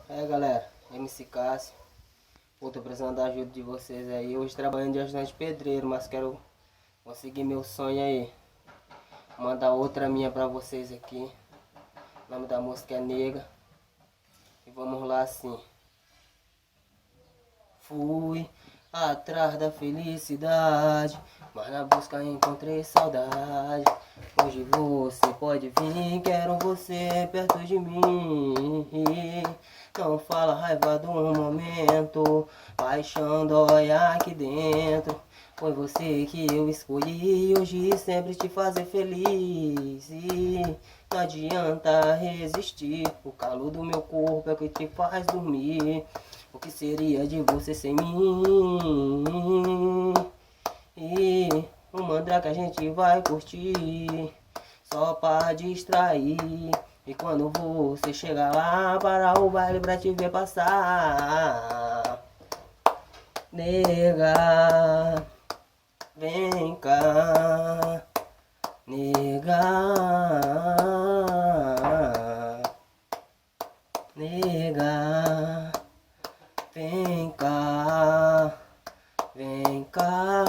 Galera, MC Cássio. Pô, tô precisando da ajuda de vocês aí. Hoje trabalhando de ajudante pedreiro, mas quero conseguir meu sonho aí. Mandar outra minha pra vocês aqui. O nome da música é Nega. E vamos lá assim. Fui atrás da felicidade, mas na busca encontrei saudade. Hoje você pode vir, quero você perto de mim. Não fala raiva do momento, paixão dói aqui dentro. Foi você que eu escolhi, hoje sempre te fazer feliz. E não adianta resistir, o calor do meu corpo é o que te faz dormir. O que seria de você sem mim? E um mandrake a gente vai curtir, só pra distrair. E quando você chegar lá, para o baile pra te ver passar. Nega, vem cá, nega, nega, vem cá, vem cá.